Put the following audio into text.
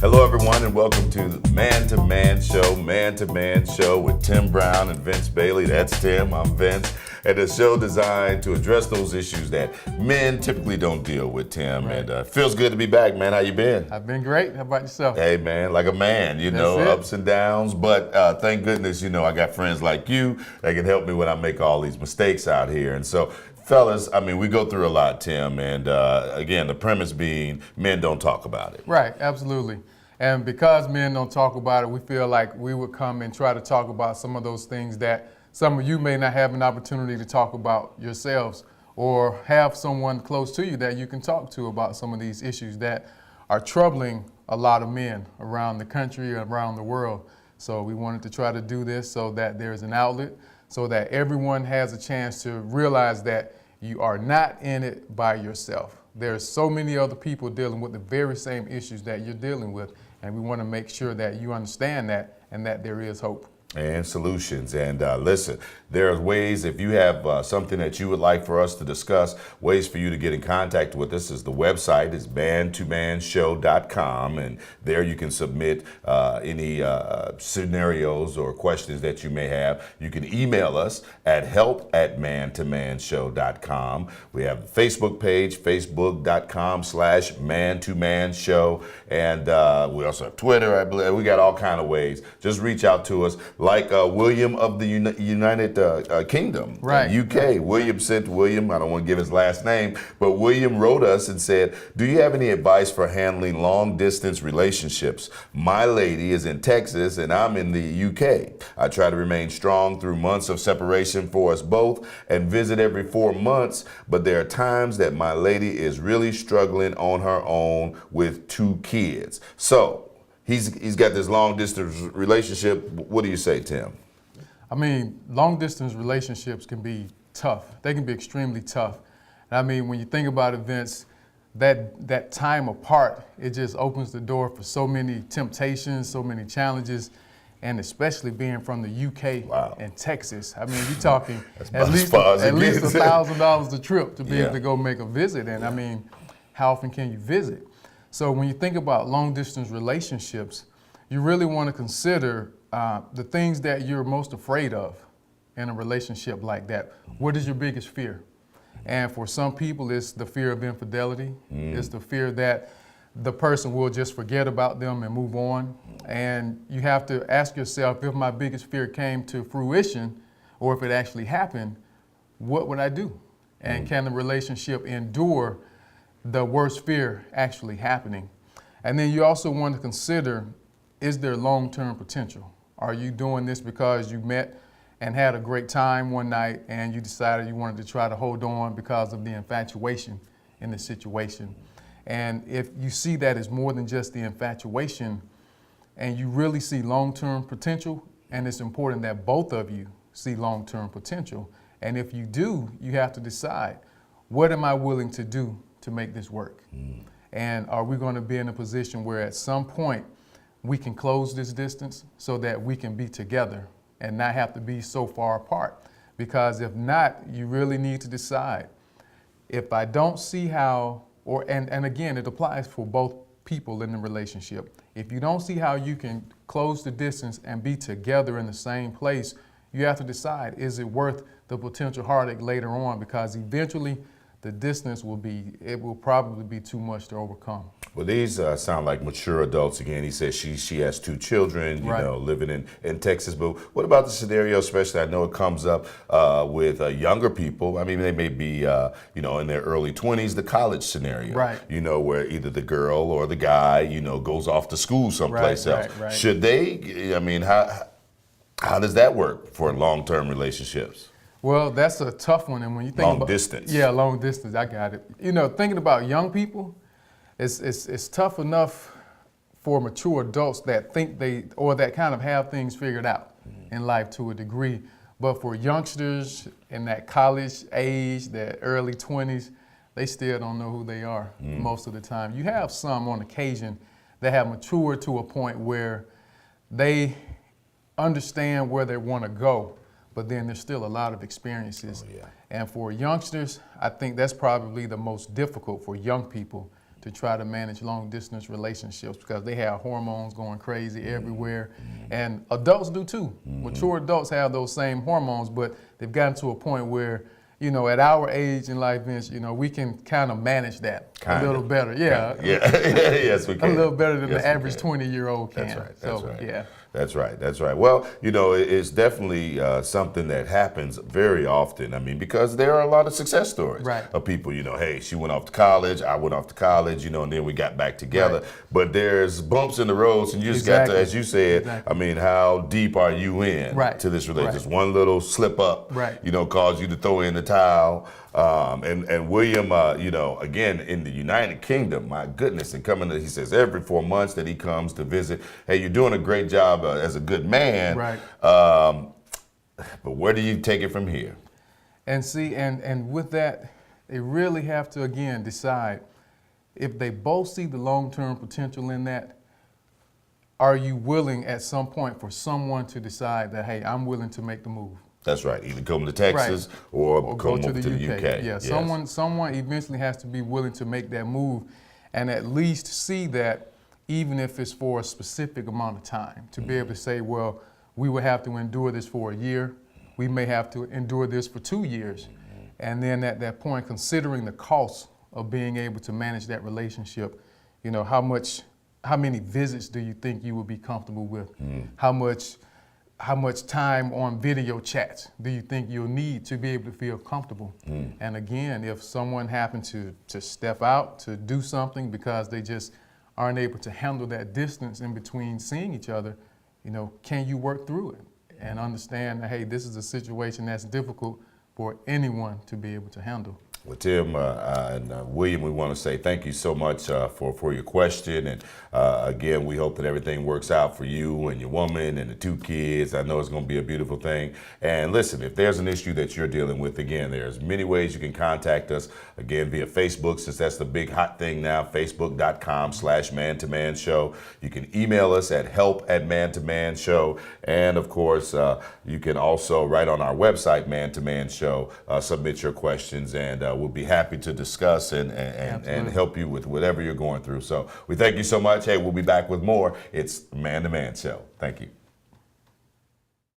Hello, everyone, and welcome to Man to Man Show with Tim Brown and Vince Bailey. That's Tim, I'm Vince. And a show designed to address those issues that men typically don't deal with, Tim. Right. And feels good to be back, man. How you been? I've been great. How about yourself? Hey, man, like a man, That's it. ups and downs. But thank goodness, I got friends like you that can help me when I make all these mistakes out here. And so, fellas, we go through a lot, Tim. And again, the premise being men don't talk about it. Right, absolutely. And because men don't talk about it, we feel like we would come and try to talk about some of those things that some of you may not have an opportunity to talk about yourselves, or have someone close to you that you can talk to about some of these issues that are troubling a lot of men around the country, around the world. So we wanted to try to do this so that there's an outlet, so that everyone has a chance to realize that you are not in it by yourself. There's so many other people dealing with the very same issues that you're dealing with, and we want to make sure that you understand that and that there is hope. And solutions. And listen, there are ways, if you have something that you would like for us to discuss, ways for you to get in contact with us. Is the website is mantomanshow.com, and there you can submit any scenarios or questions that you may have. You can email us at help@mantomanshow.com. We have the Facebook page, facebook.com/mantomanshow, and we also have Twitter, I believe. We got all kind of ways. Just reach out to us. Like William of the United Kingdom, Right. UK. William, I don't want to give his last name, but William wrote us and said, do you have any advice for handling long distance relationships? My lady is in Texas and I'm in the UK. I try to remain strong through months of separation for us both and visit every 4 months, but there are times that my lady is really struggling on her own with 2 kids. So, He's got this long distance relationship. What do you say, Tim? Long distance relationships can be tough. They can be extremely tough. And when you think about it, Vince, that time apart, it just opens the door for so many temptations, so many challenges, and especially being from the UK and Texas. You're talking at least $1,000 a trip to be able to go make a visit. And how often can you visit? So when you think about long distance relationships, you really want to consider the things that you're most afraid of in a relationship like that. What is your biggest fear? And for some people, it's the fear of infidelity. It's the fear that the person will just forget about them and move on. And you have to ask yourself, if my biggest fear came to fruition, or if it actually happened, what would I do? And can the relationship endure the worst fear actually happening? And then you also want to consider, is there long-term potential? Are you doing this because you met and had a great time one night and you decided you wanted to try to hold on because of the infatuation in the situation? And if you see that as more than just the infatuation and you really see long-term potential, and it's important that both of you see long-term potential, and if you do, you have to decide, what am I willing to do to make this work? And are we going to be in a position where at some point we can close this distance so that we can be together and not have to be so far apart? Because if not, you really need to decide, if I don't see how, and again, it applies for both people in the relationship. If you don't see how you can close the distance and be together in the same place, you have to decide, is it worth the potential heartache later on? Because eventually, the distance will probably be too much to overcome. Well, these sound like mature adults. Again, he says she has 2 children, living in Texas. But what about the scenario, especially, I know it comes up with younger people. They may be, in their early 20s, the college scenario. Right. Where either the girl or the guy, goes off to school someplace else. Right. Should they, how does that work for long-term relationships? Well, that's a tough one. And when you think long distance. Yeah, long distance, I got it. Thinking about young people, it's tough enough for mature adults that think that kind of have things figured out in life to a degree. But for youngsters in that college age, that early 20s, they still don't know who they are most of the time. You have some on occasion that have matured to a point where they understand where they want to go, but then there's still a lot of experiences. And for youngsters, I think that's probably the most difficult for young people to try to manage long distance relationships because they have hormones going crazy everywhere. And adults do too. Mature adults have those same hormones, but they've gotten to a point where, you know, at our age in life, Vince, you know, we can kind of manage that a little better. Yeah. Yes, we can. A little better than Yes, the we average can. 20-year-old can. That's right. So, That's right. yeah. That's right. That's right. Well, you know, it's definitely something that happens very often. I mean, because there are a lot of success stories of people, you know, hey, she went off to college, I went off to college, you know, and then we got back together. Right. But there's bumps in the roads, and you just got to, as you said, I mean, how deep are you in to this relationship? Just one little slip up, you know, caused you to throw in the towel. And William, you know, again, in the United Kingdom, my goodness, and coming to, he says every 4 months that he comes to visit, hey, you're doing a great job as a good man. But where do you take it from here? And see, and with that, they really have to, again, decide if they both see the long-term potential in that, are you willing at some point for someone to decide that, hey, I'm willing to make the move? That's right. Either come to Texas or come go over to the UK. Yeah, Yes. someone eventually has to be willing to make that move and at least see that, even if it's for a specific amount of time, to be able to say, well, we will have to endure this for a year. We may have to endure this for 2 years. And then at that point, considering the cost of being able to manage that relationship, you know, how many visits do you think you would be comfortable with? How much time on video chats do you think you'll need to be able to feel comfortable? And again, if someone happened to step out to do something because they just aren't able to handle that distance in between seeing each other, you know, can you work through it and understand that, hey, this is a situation that's difficult for anyone to be able to handle? Well, Tim and William, we want to say thank you so much for your question. And again, we hope that everything works out for you and your woman and the 2 kids. I know it's going to be a beautiful thing. And listen, if there's an issue that you're dealing with, again, there's many ways you can contact us. Again, via Facebook, since that's the big hot thing now, facebook.com/man-to-man-show. You can email us at help@man-to-man-show. And of course, you can also, right on our website, Man-to-Man Show, submit your questions, and we'll be happy to discuss and help you with whatever you're going through. So we thank you so much. Hey, we'll be back with more. It's Man to Man Show. Thank you.